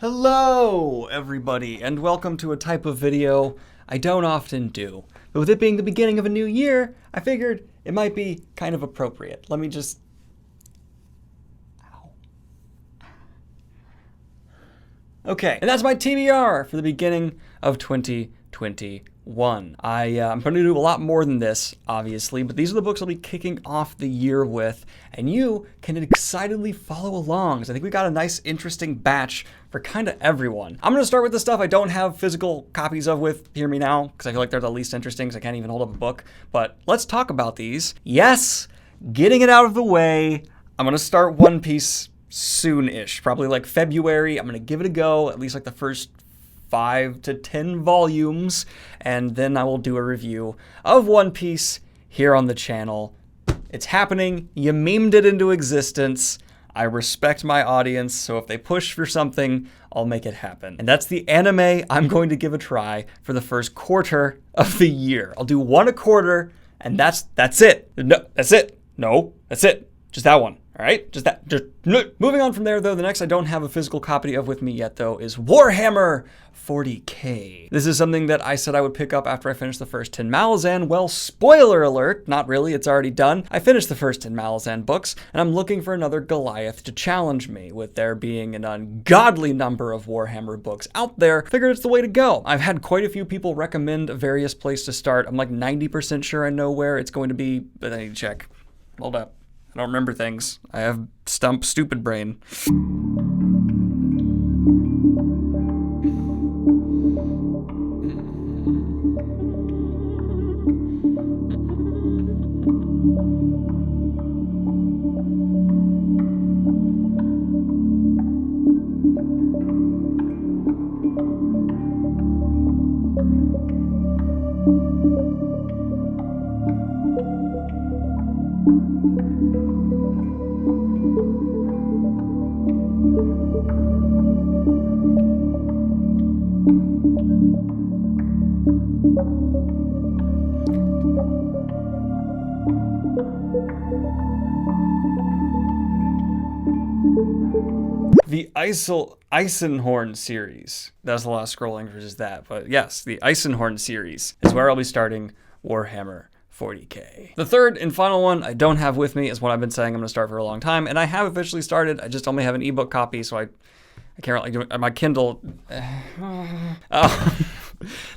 Hello, everybody, and welcome to a type of video I don't often do. But with it being the beginning of a new year, I figured it might be kind of appropriate. Let me just... Ow. Okay, and that's my TBR for the beginning of 2021. I'm going to do a lot more than this, obviously, but these are the books I'll be kicking off the year with, and you can excitedly follow along, because I think we got a nice, interesting batch for kind of everyone. I'm going to start with the stuff I don't have physical copies of with Hear Me Now, because I feel like they're the least interesting, because I can't even hold up a book, but let's talk about these. Yes, getting it out of the way, I'm going to start One Piece soon-ish, probably like February. I'm going to give it a go, at least like the first 5 to 10 volumes, and then I will do a review of One Piece here on the channel. It's happening. You memed it into existence. I respect my audience, so if they push for something, I'll make it happen. And that's the anime I'm going to give a try for the first quarter of the year. I'll do one a quarter, and that's it. No, that's it. No, that's it. Just that one. All right, just that. Moving on from there, though, the next I don't have a physical copy of with me yet, though, is Warhammer 40K. This is something that I said I would pick up after I finished the first 10 Malazan. Well, spoiler alert, not really, it's already done. I finished the first 10 Malazan books, and I'm looking for another Goliath to challenge me, with there being an ungodly number of Warhammer books out there. Figured it's the way to go. I've had quite a few people recommend various places to start. I'm like 90% sure I know where it's going to be, but I need to check. Hold up. I don't remember things. I have stupid brain. The Eisenhorn series. That's a lot of scrolling for just that, but yes, the Eisenhorn series is where I'll be starting Warhammer 40K. The third and final one I don't have with me is what I've been saying I'm going to start for a long time, and I have officially started. I just only have an ebook copy, so I can't really do it. My Kindle. That's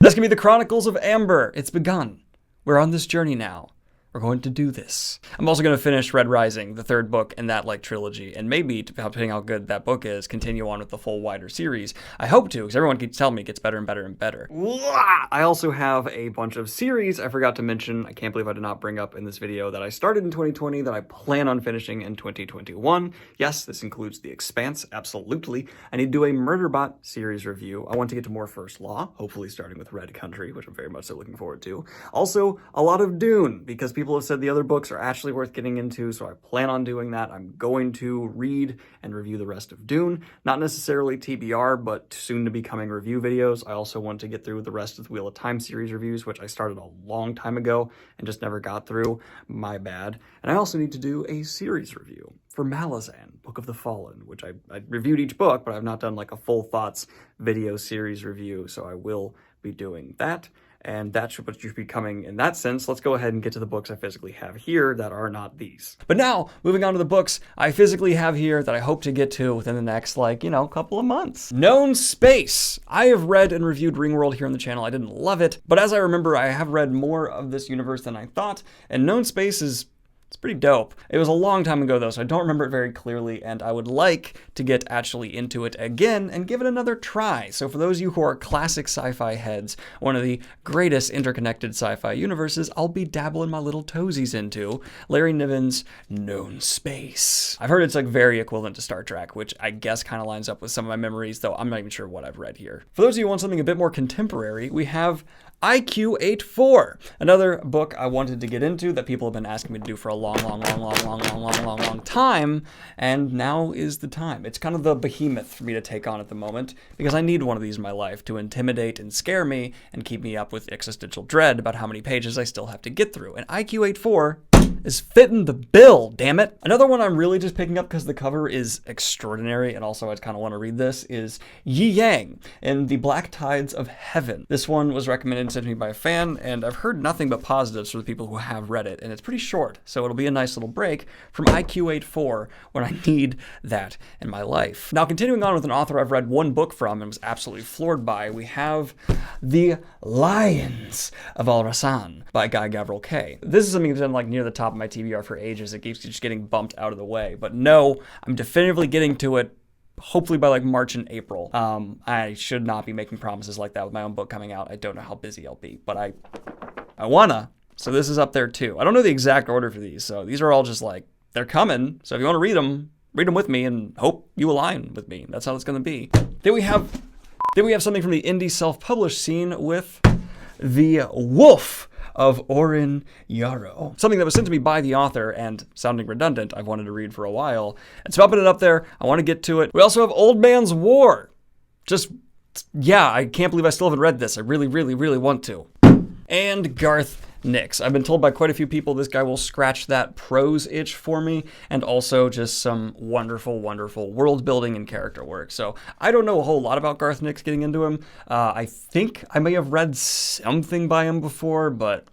going to be the Chronicles of Amber. It's begun. We're on this journey now. We're going to do this. I'm also going to finish Red Rising, the third book in that trilogy, and maybe, depending how good that book is, continue on with the full wider series. I hope to, because everyone keeps telling me it gets better and better and better. I also have a bunch of series I forgot to mention. I can't believe I did not bring up in this video that I started in 2020 that I plan on finishing in 2021. Yes, this includes The Expanse, absolutely. I need to do a Murderbot series review. I want to get to more First Law, hopefully starting with Red Country, which I'm very much so looking forward to. Also, a lot of Dune, because people have said the other books are actually worth getting into, so I plan on doing that. I'm going to read and review the rest of Dune. Not necessarily TBR, but soon to be coming review videos. I also want to get through the rest of the Wheel of Time series reviews, which I started a long time ago and just never got through. My bad. And I also need to do a series review for Malazan, Book of the Fallen, which I reviewed each book, but I've not done like a full thoughts video series review, so I will be doing that. And that should be coming in that sense. Let's go ahead and get to the books I physically have here that are not these. But now, moving on to the books I physically have here that I hope to get to within the next, couple of months. Known Space. I have read and reviewed Ringworld here on the channel. I didn't love it, but as I remember, I have read more of this universe than I thought, and Known Space is... it's pretty dope. It was a long time ago, though, so I don't remember it very clearly, and I would like to get actually into it again and give it another try. So for those of you who are classic sci-fi heads, one of the greatest interconnected sci-fi universes, I'll be dabbling my little toesies into Larry Niven's Known Space. I've heard it's very equivalent to Star Trek, which I guess kind of lines up with some of my memories, though I'm not even sure what I've read here. For those of you who want something a bit more contemporary, we have IQ84, another book I wanted to get into that people have been asking me to do for a long time, and now is the time. It's kind of the behemoth for me to take on at the moment, because I need one of these in my life to intimidate and scare me and keep me up with existential dread about how many pages I still have to get through. And IQ84 is fitting the bill, damn it. Another one I'm really just picking up because the cover is extraordinary, and also I kind of want to read this, is Yi Yang in The Black Tides of Heaven. This one was recommended to me by a fan, and I've heard nothing but positives from the people who have read it, and it's pretty short, so it'll be a nice little break from IQ84 when I need that in my life. Now, continuing on with an author I've read one book from and was absolutely floored by, we have The Lions of Al-Rasan by Guy Gavriel Kay. This is something that's been like near the top of my TBR for ages. It keeps just getting bumped out of the way, but no, I'm definitively getting to it. Hopefully by like March and April. I should not be making promises like that with my own book coming out. I don't know how busy I'll be, but I wanna. So this is up there too. I don't know the exact order for these, so these are all just like, they're coming. So if you want to read them with me and hope you align with me. That's how it's gonna be. Then we have something from the indie self-published scene with The Wolf of Orin Yarrow. Something that was sent to me by the author, and sounding redundant, I've wanted to read for a while. And so I'm putting it up there. I want to get to it. We also have Old Man's War. Yeah, I can't believe I still haven't read this. I really, really, really want to. And Garth Nix. I've been told by quite a few people this guy will scratch that prose itch for me, and also just some wonderful, wonderful world building and character work. So I don't know a whole lot about Garth Nix getting into him. I think I may have read something by him before, but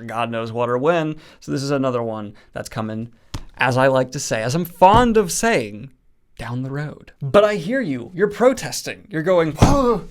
God knows what or when. So this is another one that's coming, as I like to say, as I'm fond of saying, down the road. But I hear you. You're protesting. You're going, whoa,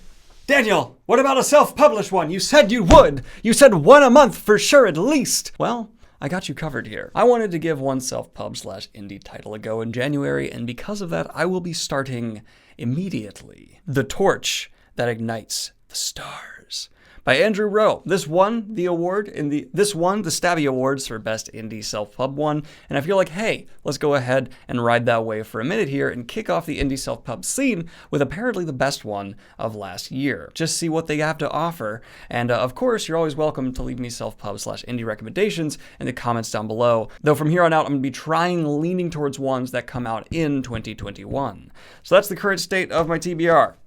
Daniel, what about a self-published one? You said you would. You said one a month for sure at least. Well, I got you covered here. I wanted to give one self-pub/indie title a go in January, and because of that, I will be starting immediately. The Torch That Ignites the Stars by Andrew Rowe. This won the award the Stabby Awards for Best Indie Self-Pub one, and I feel like, hey, let's go ahead and ride that wave for a minute here and kick off the indie self-pub scene with apparently the best one of last year. Just see what they have to offer, and of course, you're always welcome to leave me self-pub/indie recommendations in the comments down below, though from here on out, I'm going to be leaning towards ones that come out in 2021. So that's the current state of my TBR.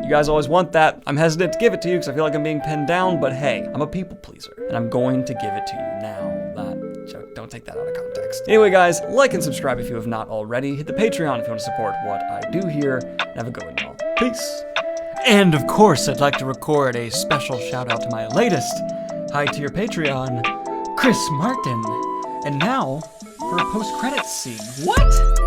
You guys always want that. I'm hesitant to give it to you because I feel like I'm being pinned down, but hey, I'm a people pleaser, and I'm going to give it to you now. Don't take that out of context. Anyway, guys, like and subscribe if you have not already. Hit the Patreon if you want to support what I do here. And have a good one, y'all. Peace. And of course, I'd like to record a special shout out to my latest high-tier Patreon, Chris Martin. And now for a post-credits scene. What?